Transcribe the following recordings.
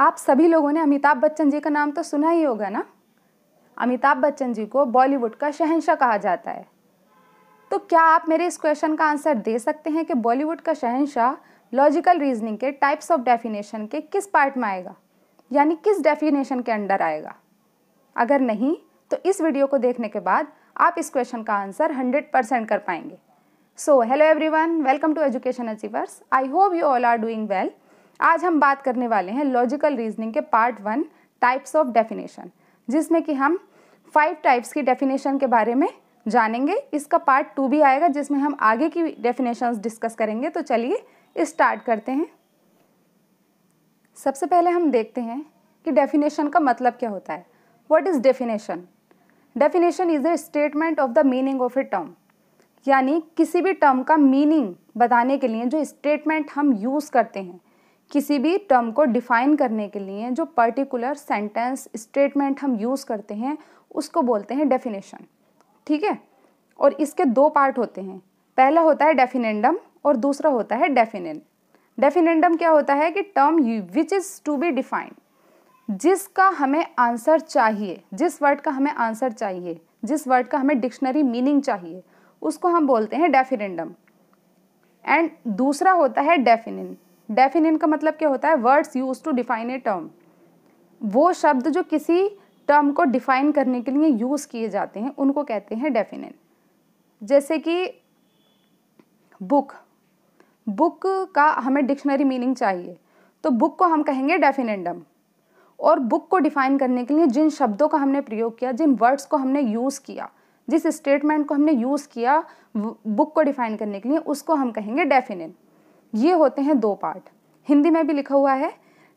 आप सभी लोगों ने अमिताभ बच्चन जी का नाम तो सुना ही होगा ना। अमिताभ बच्चन जी को बॉलीवुड का शहंशाह कहा जाता है। तो क्या आप मेरे इस क्वेश्चन का आंसर दे सकते हैं कि बॉलीवुड का शहंशाह लॉजिकल रीजनिंग के टाइप्स ऑफ डेफिनेशन के किस पार्ट में आएगा, यानी किस डेफिनेशन के अंडर आएगा? अगर नहीं तो इस वीडियो को देखने के बाद आप इस क्वेश्चन का आंसर 100% कर पाएंगे। So hello everyone, welcome to education achievers. I hope you all are doing well. आज हम बात करने वाले हैं लॉजिकल रीजनिंग के पार्ट 1 टाइप्स ऑफ डेफिनेशन, जिसमें कि हम 5 टाइप्स की डेफिनेशन के बारे में जानेंगे। इसका पार्ट 2 भी आएगा जिसमें हम आगे की डेफिनेशंस डिस्कस करेंगे। तो चलिए स्टार्ट करते हैं। सबसे पहले हम देखते हैं कि डेफिनेशन का मतलब क्या होता है। What is definition? Definition is A statement of the meaning of a term, यानी किसी भी टर्म का मीनिंग बताने के लिए जो स्टेटमेंट हम यूज़ करते हैं, किसी भी टर्म को डिफाइन करने के लिए जो पर्टिकुलर सेंटेंस स्टेटमेंट हम यूज़ करते हैं उसको बोलते हैं डेफिनेशन। ठीक है। और इसके 2 पार्ट होते हैं। पहला होता है डेफिनेंडम और दूसरा होता है डेफिनेंट। डेफिनेंडम क्या होता है कि term which is to be defined, जिसका हमें आंसर चाहिए, जिस वर्ड का हमें आंसर चाहिए, जिस वर्ड का हमें डिक्शनरी मीनिंग चाहिए, उसको हम बोलते हैं डेफिनेंडम। एंड दूसरा होता है डेफिनेंट। डेफिनेंट का मतलब क्या होता है? Words use to define a term. वो शब्द जो किसी टर्म को डिफाइन करने के लिए यूज़ किए जाते हैं उनको कहते हैं डेफिनेंट। जैसे कि बुक, बुक का हमें डिक्शनरी मीनिंग चाहिए तो बुक को हम कहेंगे डेफिनेंडम। और बुक को डिफाइन करने के लिए जिन शब्दों का हमने प्रयोग किया, जिन वर्ड्स को हमने यूज़ किया, जिस स्टेटमेंट को हमने यूज़ किया बुक को डिफाइन करने के लिए, उसको हम कहेंगे डेफिनेंट। ये होते हैं 2 पार्ट। हिंदी में भी लिखा हुआ है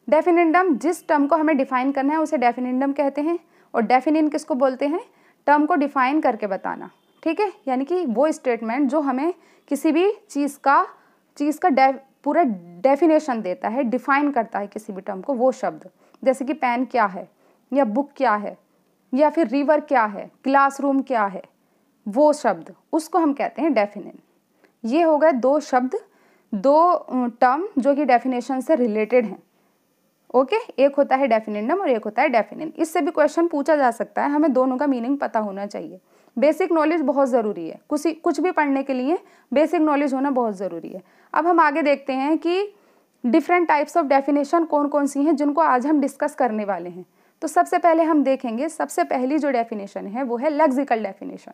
डेफिनेंडम, जिस टर्म को हमें डिफाइन करना है उसे डेफिनेंडम कहते हैं। और डेफिनेंट किसको बोलते हैं? टर्म को डिफाइन करके बताना। ठीक है, यानी कि वो स्टेटमेंट जो हमें किसी भी चीज़ का पूरा डेफिनेशन देता है, डिफाइन करता है किसी भी टर्म को, वो शब्द। जैसे कि पेन क्या है, या बुक क्या है, या फिर रिवर क्या है, क्लासरूम क्या है, वो शब्द, उसको हम कहते हैं डेफिनेंट। ये हो गए 2 शब्द, 2 टर्म जो कि डेफिनेशन से रिलेटेड हैं। ओके, एक होता है डेफिनेंडम और एक होता है डेफिनेंट। इससे भी क्वेश्चन पूछा जा सकता है, हमें दोनों का मीनिंग पता होना चाहिए। बेसिक नॉलेज बहुत ज़रूरी है, कुछ भी पढ़ने के लिए बेसिक नॉलेज होना बहुत ज़रूरी है। अब हम आगे देखते हैं कि डिफरेंट टाइप्स ऑफ डेफिनेशन कौन कौन सी हैं जिनको आज हम डिस्कस करने वाले हैं। तो सबसे पहले हम देखेंगे, सबसे पहली जो डेफिनेशन है वो है लेक्सिकल डेफिनेशन।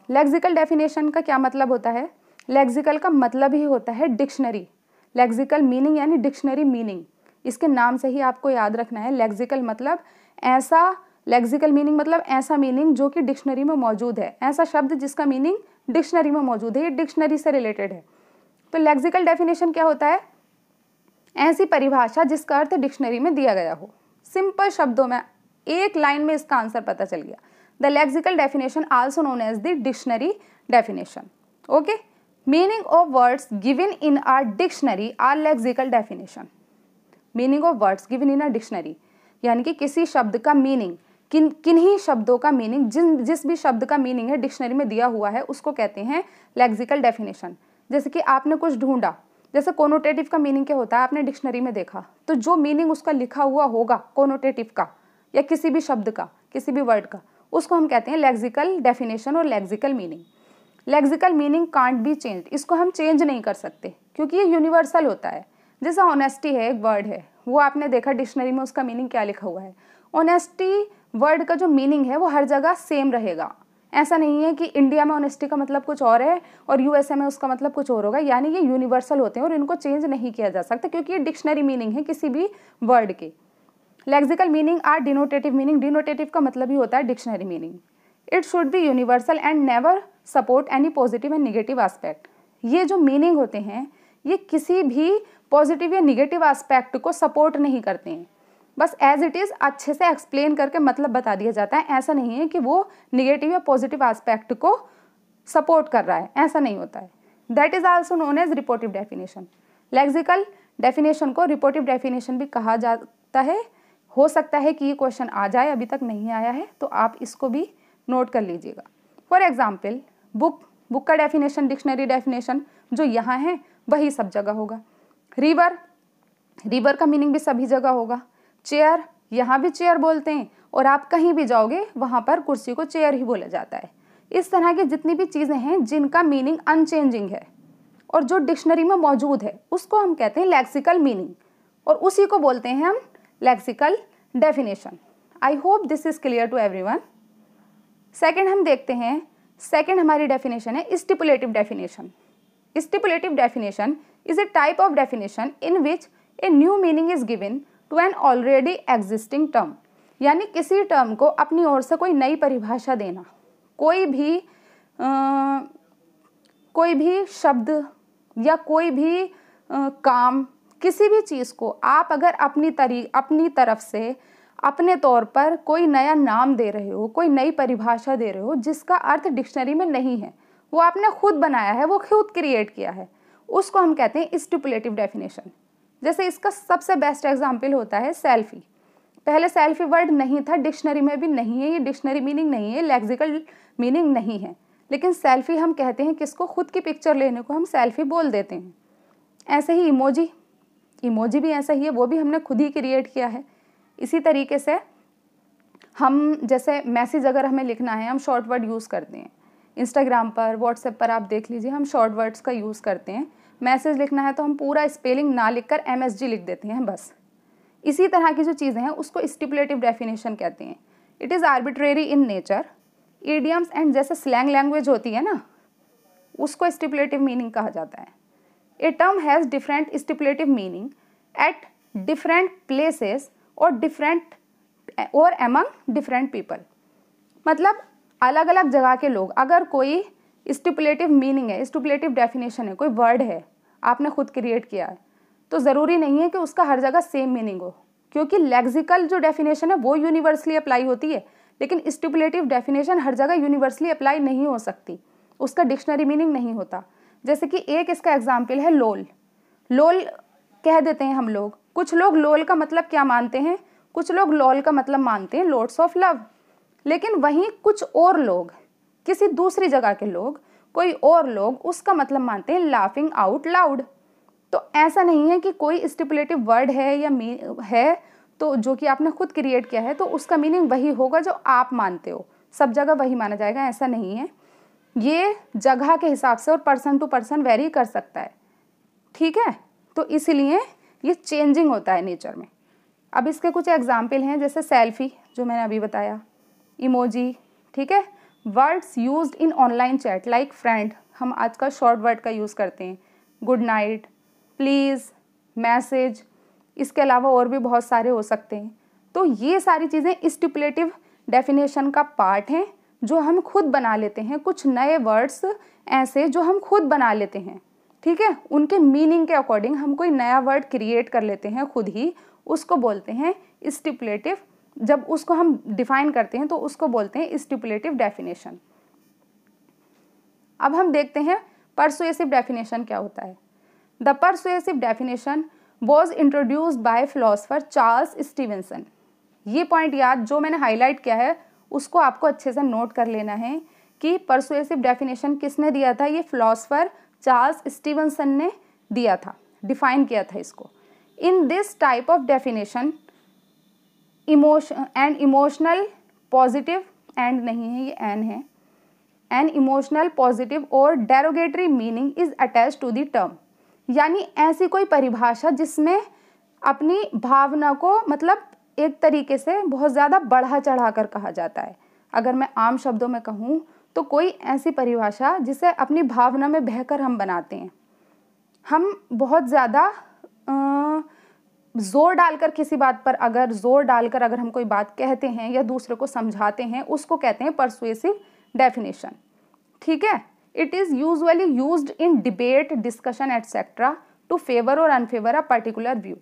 लेक्सिकल डेफिनेशन का क्या मतलब होता है? लेक्सिकल का मतलब ही होता है डिक्शनरी। लेक्सिकल मीनिंग यानी डिक्शनरी मीनिंग। इसके नाम से ही आपको याद रखना है। लेक्सिकल मतलब ऐसा, लेक्सिकल मीनिंग मतलब ऐसा मीनिंग जो कि डिक्शनरी में मौजूद है, ऐसा शब्द जिसका मीनिंग डिक्शनरी में मौजूद है, ये डिक्शनरी से रिलेटेड है। तो लेक्सिकल डेफिनेशन क्या होता है? ऐसी परिभाषा जिसका अर्थ डिक्शनरी में दिया गया हो। सिंपल शब्दों में, एक लाइन में इसका आंसर पता चल गया। The lexical definition also known as the dictionary definition. Okay, meaning of words given in our dictionary are lexical definition. Meaning of words given in a dictionary, यानी कि किसी शब्द का मीनिंग, किन्हीं शब्दों का मीनिंग, जिस भी शब्द का मीनिंग है डिक्शनरी में दिया हुआ है, उसको कहते हैं लेक्सिकल डेफिनेशन। जैसे कि आपने कुछ ढूंढा, जैसे कोनोटेटिव का मीनिंग क्या होता है, आपने डिक्शनरी में देखा, तो जो मीनिंग उसका लिखा हुआ होगा कोनोटेटिव का, या किसी भी शब्द का, किसी भी वर्ड का, उसको हम कहते हैं लेक्सिकल डेफिनेशन और lexical meaning. Lexical meaning can't be change, इसको हम चेंज नहीं कर सकते क्योंकि ये यूनिवर्सल होता है। जैसा ऑनेस्टी है, एक वर्ड है, वो आपने देखा डिक्शनरी में उसका मीनिंग क्या लिखा हुआ है। ऑनेस्टी वर्ड का जो मीनिंग है वो हर जगह सेम रहेगा। ऐसा नहीं है कि इंडिया में ऑनेस्टी का मतलब कुछ और है और यूएसए में उसका मतलब कुछ और होगा, यानी ये यूनिवर्सल होते हैं और इनको चेंज नहीं किया जा सकता क्योंकि ये डिक्शनरी मीनिंग है किसी भी वर्ड के। Lexical meaning or denotative meaning. Denotative का मतलब ही होता है dictionary meaning. It should be universal and never support any positive and negative aspect. ये जो मीनिंग होते हैं ये किसी भी पॉजिटिव या निगेटिव एस्पेक्ट को सपोर्ट नहीं करते हैं, बस एज इट इज़ अच्छे से एक्सप्लेन करके मतलब बता दिया जाता है। ऐसा नहीं है कि वो निगेटिव या पॉजिटिव एस्पेक्ट को सपोर्ट कर रहा है, ऐसा नहीं होता है। That is also known as reportive definition. Lexical definition को रिपोर्टिव डेफिनेशन भी कहा जाता है। हो सकता है कि ये क्वेश्चन आ जाए, अभी तक नहीं आया है तो आप इसको भी नोट कर लीजिएगा। फॉर एग्जाम्पल बुक का डेफिनेशन, डिक्शनरी डेफिनेशन जो यहाँ है वही सब जगह होगा। रिवर, रिवर का मीनिंग भी सभी जगह होगा। चेयर, यहाँ भी चेयर बोलते हैं, और आप कहीं भी जाओगे वहाँ पर कुर्सी को चेयर ही बोला जाता है। इस तरह की जितनी भी चीज़ें हैं जिनका मीनिंग अनचेंजिंग है और जो डिक्शनरी में मौजूद है उसको हम कहते हैं लेक्सिकल मीनिंग, और उसी को बोलते हैं हम lexical definition. I hope this is clear to everyone. Second हम देखते हैं, सेकंड हमारी डेफिनेशन है stipulative definition. Stipulative definition is a type of definition in which a new meaning is given to an already existing term. यानी किसी term को अपनी ओर से कोई नई परिभाषा देना। कोई भी शब्द या कोई भी काम, किसी भी चीज़ को आप अगर अपनी तरफ से अपने तौर पर कोई नया नाम दे रहे हो, कोई नई परिभाषा दे रहे हो जिसका अर्थ डिक्शनरी में नहीं है, वो आपने खुद बनाया है, वो खुद क्रिएट किया है, उसको हम कहते हैं स्टिपुलेटिव डेफिनेशन। जैसे इसका सबसे बेस्ट एग्जाम्पल होता है सेल्फी। पहले सेल्फी वर्ड नहीं था, डिक्शनरी में भी नहीं है, ये डिक्शनरी मीनिंग नहीं है, लेक्सिकल मीनिंग नहीं है, लेकिन सेल्फी हम कहते हैं किसको, खुद की पिक्चर लेने को हम सेल्फी बोल देते हैं। ऐसे ही इमोजी भी ऐसा ही है, वो भी हमने खुद ही क्रिएट किया है। इसी तरीके से हम जैसे मैसेज अगर हमें लिखना है, हम शॉर्ट वर्ड यूज़ करते हैं। इंस्टाग्राम पर, व्हाट्सएप पर आप देख लीजिए, हम शॉर्ट वर्ड्स का यूज़ करते हैं। मैसेज लिखना है तो हम पूरा स्पेलिंग ना लिखकर MSG लिख देते हैं बस। इसी तरह की जो चीज़ें हैं उसको स्टिपुलेटिव डेफिनेशन कहते हैं। It is arbitrary in nature. Idioms and जैसे स्लैंग लैंग्वेज होती है ना, उसको स्टिपुलेटिव मीनिंग कहा जाता है। A term has different stipulative meaning at different places और एमंग डिफरेंट पीपल। मतलब अलग अलग जगह के लोग, अगर कोई स्टिपुलेटिव मीनिंग है, स्टिपुलेटिव डेफिनेशन है, कोई वर्ड है आपने खुद क्रिएट किया है, तो ज़रूरी नहीं है कि उसका हर जगह सेम मीनिंग हो, क्योंकि लेक्सिकल जो डेफिनेशन है वो यूनिवर्सली अप्लाई होती है, लेकिन स्टिपुलेटिव डेफिनेशन हर जगह यूनिवर्सली अप्लाई नहीं हो सकती, उसका डिक्शनरी मीनिंग नहीं होता। जैसे कि एक इसका एग्जाम्पल है लोल। लोल कह देते हैं हम लोग, कुछ लोग लोल का मतलब क्या मानते हैं, कुछ लोग लोल का मतलब मानते हैं लॉट्स ऑफ लव, लेकिन वहीं कुछ और लोग, किसी दूसरी जगह के लोग, कोई और लोग उसका मतलब मानते हैं लाफिंग आउट लाउड। तो ऐसा नहीं है कि कोई स्टिपुलेटिव वर्ड है या है तो जो कि आपने खुद क्रिएट किया है तो उसका मीनिंग वही होगा जो आप मानते हो, सब जगह वही माना जाएगा, ऐसा नहीं है। ये जगह के हिसाब से और पर्सन टू पर्सन वेरी कर सकता है, ठीक है। तो इसीलिए ये चेंजिंग होता है नेचर में। अब इसके कुछ एग्जाम्पल हैं, जैसे सेल्फी जो मैंने अभी बताया, इमोजी, ठीक है। Words used in online chat like friend, हम आजकल शॉर्ट वर्ड का यूज़ करते हैं, गुड नाइट, प्लीज़, मैसेज, इसके अलावा और भी बहुत सारे हो सकते हैं। तो ये सारी चीज़ें स्टिपुलेटिव डेफिनेशन का पार्ट हैं जो हम खुद बना लेते हैं। कुछ नए वर्ड्स ऐसे जो हम खुद बना लेते हैं, ठीक है, उनके मीनिंग के अकॉर्डिंग हम कोई नया वर्ड क्रिएट कर लेते हैं खुद ही, उसको बोलते हैं स्टिपुलेटिव। जब उसको हम डिफाइन करते हैं तो उसको बोलते हैं स्टिपुलेटिव डेफिनेशन। अब हम देखते हैं परसुएसिव डेफिनेशन क्या होता है। The persuasive definition was introduced by philosopher Charles Stevenson. ये पॉइंट याद जो मैंने हाईलाइट किया है उसको आपको अच्छे से नोट कर लेना है कि परसुएसिव डेफिनेशन किसने दिया था। ये फिलोसोफर चार्ल्स स्टीवेंसन ने दिया था, डिफाइन किया था इसको। In this type of definition emotional positive and नहीं है, ये एन है, एन इमोशनल पॉजिटिव और derogatory meaning is attach to the term. यानी ऐसी कोई परिभाषा जिसमें अपनी भावना को मतलब एक तरीके से बहुत ज़्यादा बढ़ा चढ़ा कर कहा जाता है। अगर मैं आम शब्दों में कहूँ तो कोई ऐसी परिभाषा जिसे अपनी भावना में बहकर हम बनाते हैं, हम बहुत ज़्यादा जोर डालकर किसी बात पर अगर हम कोई बात कहते हैं या दूसरे को समझाते हैं, उसको कहते हैं परसुएसिव डेफिनेशन, ठीक है। It is usually used in debate, discussion etcetera to favour और अनफेवर अ पर्टिकुलर व्यू।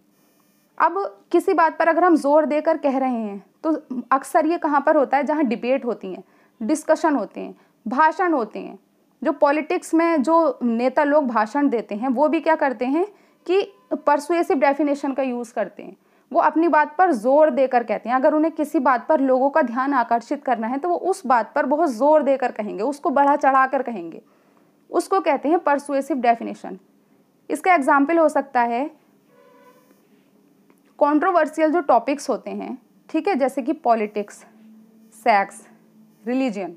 अब किसी बात पर अगर हम जोर देकर कह रहे हैं तो अक्सर ये कहाँ पर होता है, जहाँ डिबेट होती हैं, डिस्कशन होते हैं, भाषण होते हैं। जो पॉलिटिक्स में जो नेता लोग भाषण देते हैं वो भी क्या करते हैं कि परसुएसिव डेफिनेशन का यूज़ करते हैं। वो अपनी बात पर जोर देकर कहते हैं। अगर उन्हें किसी बात पर लोगों का ध्यान आकर्षित करना है तो वो उस बात पर बहुत जोर देकर कहेंगे, उसको बढ़ा चढ़ा कर कहेंगे, उसको कहते हैं परसुएसिव डेफिनेशन। इसका एग्जाम्पल हो सकता है कंट्रोवर्शियल जो टॉपिक्स होते हैं, ठीक है, जैसे कि पॉलिटिक्स, सेक्स, रिलीजन,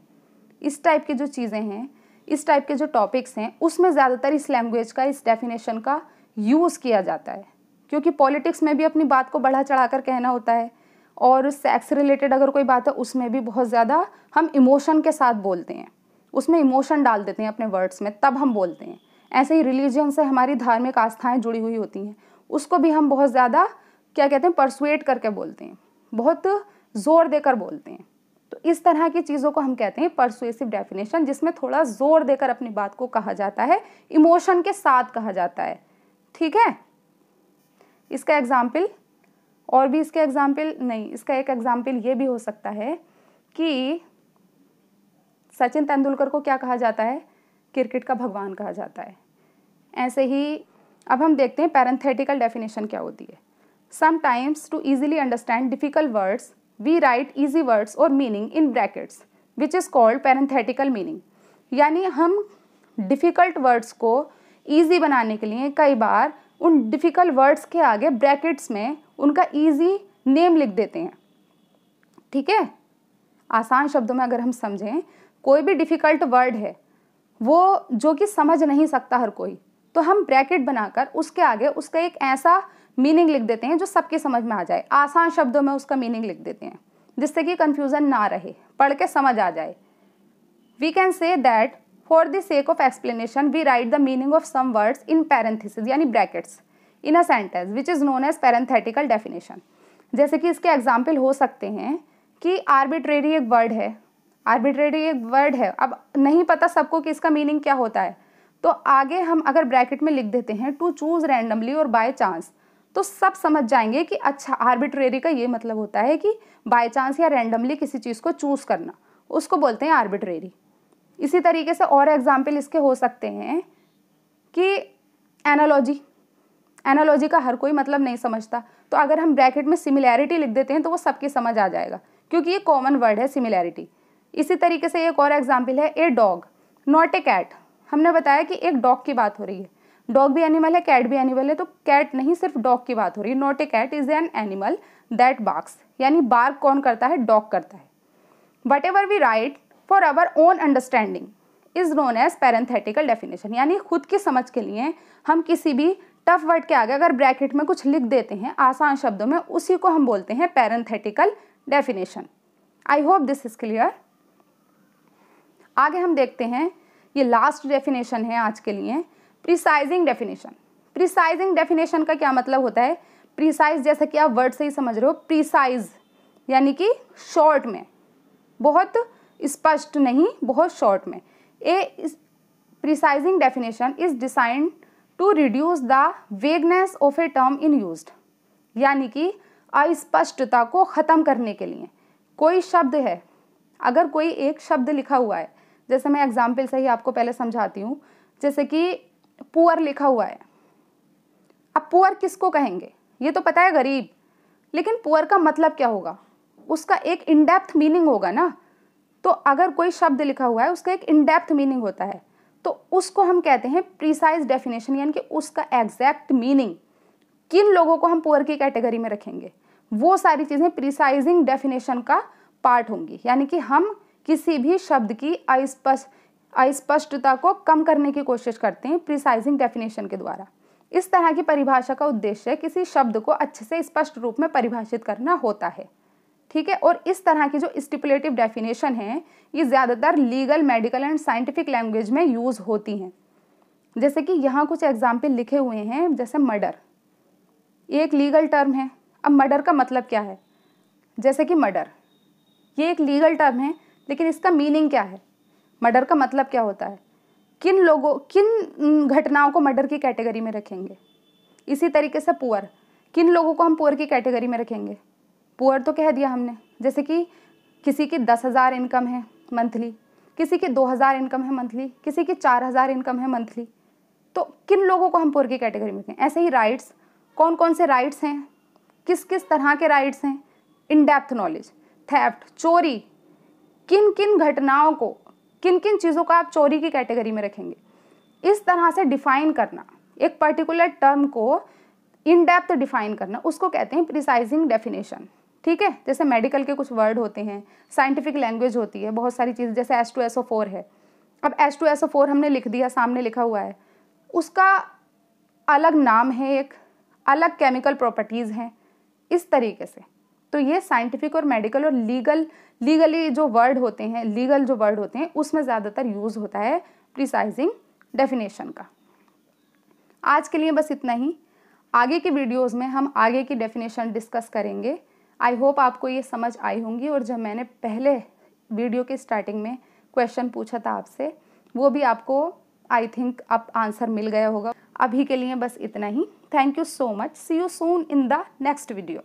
इस टाइप की जो चीज़ें हैं, इस टाइप के जो टॉपिक्स हैं, उसमें ज़्यादातर इस लैंग्वेज का, इस डेफिनेशन का यूज़ किया जाता है। क्योंकि पॉलिटिक्स में भी अपनी बात को बढ़ा चढ़ा कर कहना होता है, और सेक्स रिलेटेड अगर कोई बात है उसमें भी बहुत ज़्यादा हम इमोशन के साथ बोलते हैं, उसमें इमोशन डाल देते हैं अपने वर्ड्स में, तब हम बोलते हैं। ऐसे ही रिलीजन से हमारी धार्मिक आस्थाएं जुड़ी हुई होती हैं, उसको भी हम बहुत ज़्यादा क्या कहते हैं, परसुएट करके बोलते हैं, बहुत ज़ोर देकर बोलते हैं। तो इस तरह की चीज़ों को हम कहते हैं परसुएसिव डेफिनेशन, जिसमें थोड़ा ज़ोर देकर अपनी बात को कहा जाता है, इमोशन के साथ कहा जाता है। ठीक है, इसका एग्जाम्पल, और भी इसके एग्जाम्पल नहीं, इसका एक एग्जाम्पल ये भी हो सकता है कि सचिन तेंदुलकर को क्या कहा जाता है, क्रिकेट का भगवान कहा जाता है। ऐसे ही अब हम देखते हैं पैरेंथेटिकल डेफिनेशन क्या होती है। Sometimes to easily understand difficult words we write easy words और meaning in brackets which is called parenthetical meaning. यानी हम डिफ़िकल्ट वर्ड्स को ईजी बनाने के लिए कई बार उन डिफ़िकल्ट वर्ड्स के आगे ब्रैकेट्स में उनका ईजी नेम लिख देते हैं। ठीक है, आसान शब्दों में अगर हम समझें, कोई भी डिफ़िकल्ट वर्ड है वो जो कि समझ नहीं सकता हर कोई, तो हम ब्रैकेट बनाकर उसके आगे उसका एक ऐसा मीनिंग लिख देते हैं जो सबके समझ में आ जाए। आसान शब्दों में उसका मीनिंग लिख देते हैं जिससे कि कन्फ्यूज़न ना रहे, पढ़ के समझ आ जाए। We can say that for the sake of explanation we write the meaning of some words in parenthesis यानी brackets in a sentence which is known as parenthetical definition. जैसे कि इसके एग्जाम्पल हो सकते हैं कि आर्बिट्रेरी एक वर्ड है, आर्बिट्रेरी एक वर्ड है, अब नहीं पता सबको कि इसका मीनिंग क्या होता है, तो आगे हम अगर ब्रैकेट में लिख देते हैं टू चूज़ रैंडमली और बाय चांस, तो सब समझ जाएंगे कि अच्छा आर्बिट्रेरी का ये मतलब होता है कि बाय चांस या रैंडमली किसी चीज़ को चूज़ करना, उसको बोलते हैं आर्बिट्रेरी। इसी तरीके से और एग्जाम्पल इसके हो सकते हैं कि एनालॉजी, एनालॉजी का हर कोई मतलब नहीं समझता, तो अगर हम ब्रैकेट में सिमिलैरिटी लिख देते हैं तो वो सबकी समझ आ जाएगा क्योंकि ये कॉमन वर्ड है सिमिलैरिटी। इसी तरीके से एक और एग्जाम्पल है a dog not a cat. हमने बताया कि एक डॉग की बात हो रही है, डॉग भी एनिमल है, कैट भी एनिमल है, तो कैट नहीं सिर्फ डॉग की बात हो रही है। Not a cat is an animal that barks, यानी बार्क कौन करता है, डॉग करता है। Whatever we write for our own understanding is known as parenthetical definition. यानी खुद की समझ के लिए हम किसी भी टफ वर्ड के आगे अगर ब्रैकेट में कुछ लिख देते हैं आसान शब्दों में, उसी को हम बोलते हैं parenthetical definition. I hope this is clear. आगे हम देखते हैं, ये लास्ट डेफिनेशन है आज के लिए, प्रिसाइजिंग डेफिनेशन। प्रिसाइजिंग डेफिनेशन का क्या मतलब होता है, प्रिसाइज जैसा कि आप वर्ड से ही समझ रहे हो, प्रिसाइज यानी कि शॉर्ट में, बहुत स्पष्ट नहीं, बहुत शॉर्ट में। A precising definition is designed to reduce the vagueness of a term in used, यानी कि अस्पष्टता को ख़त्म करने के लिए। कोई शब्द है, अगर कोई एक शब्द लिखा हुआ है, जैसे मैं एग्जाम्पल से ही आपको पहले समझाती हूँ, जैसे कि पुअर लिखा हुआ है। अब पुअर किसको कहेंगे, ये तो पता है गरीब, लेकिन पुअर का मतलब क्या होगा, उसका एक इन डेप्थ मीनिंग होगा ना। तो अगर कोई शब्द लिखा हुआ है उसका एक इन डेप्थ मीनिंग होता है, तो उसको हम कहते हैं प्रिसाइज डेफिनेशन, यानी कि उसका एग्जैक्ट मीनिंग, किन लोगों को हम पुअर की कैटेगरी में रखेंगे, वो सारी चीज़ें प्रिसाइजिंग डेफिनेशन का पार्ट होंगी। यानी कि हम किसी भी शब्द की अस्पष्टता को कम करने की कोशिश करते हैं प्रिसाइजिंग डेफिनेशन के द्वारा। इस तरह की परिभाषा का उद्देश्य किसी शब्द को अच्छे से स्पष्ट रूप में परिभाषित करना होता है। ठीक है, और इस तरह की जो स्टिपुलेटिव डेफिनेशन है ये ज़्यादातर legal, medical and scientific language में यूज़ होती हैं। जैसे कि यहाँ कुछ एग्जाम्पल लिखे हुए हैं, जैसे मर्डर, ये एक लीगल टर्म है। अब मर्डर का मतलब क्या है, जैसे कि मर्डर ये एक लीगल टर्म है, लेकिन इसका मीनिंग क्या है, मर्डर का मतलब क्या होता है, किन लोगों, किन घटनाओं को मर्डर की कैटेगरी में रखेंगे। इसी तरीके से पुअर, किन लोगों को हम पुअर की कैटेगरी में रखेंगे, पुअर तो कह दिया हमने, जैसे कि किसी की 10,000 इनकम है मंथली, किसी की 2,000 इनकम है मंथली, किसी की 4,000 इनकम है मंथली, तो किन लोगों को हम पुअर की कैटेगरी में रखें। ऐसे ही राइट्स, कौन कौन से राइट्स हैं, किस किस तरह के राइट्स हैं, इन डेप्थ नॉलेज, थेफ्ट, चोरी, किन किन घटनाओं को, किन किन चीज़ों को आप चोरी की कैटेगरी में रखेंगे। इस तरह से डिफाइन करना, एक पर्टिकुलर टर्म को इन डेप्थ डिफाइन करना, उसको कहते हैं प्रिसाइजिंग डेफिनेशन। ठीक है, जैसे मेडिकल के कुछ वर्ड होते हैं, साइंटिफिक लैंग्वेज होती है, बहुत सारी चीज़, जैसे H2SO4 है। अब H2SO4 हमने लिख दिया, सामने लिखा हुआ है, उसका अलग नाम है, एक अलग केमिकल प्रॉपर्टीज़ हैं, इस तरीके से। तो ये साइंटिफिक और मेडिकल और लीगली जो वर्ड होते हैं, लीगल जो वर्ड होते हैं, उसमें ज़्यादातर यूज़ होता है प्रिसाइजिंग डेफिनेशन का। आज के लिए बस इतना ही। आगे की वीडियोस में हम आगे की डेफिनेशन डिस्कस करेंगे। आई होप आपको ये समझ आई होंगी, और जब मैंने पहले वीडियो के स्टार्टिंग में क्वेश्चन पूछा था आपसे, वो भी आपको आई थिंक अब आंसर मिल गया होगा। अभी के लिए बस इतना ही। Thank you so much. See you soon in the next video.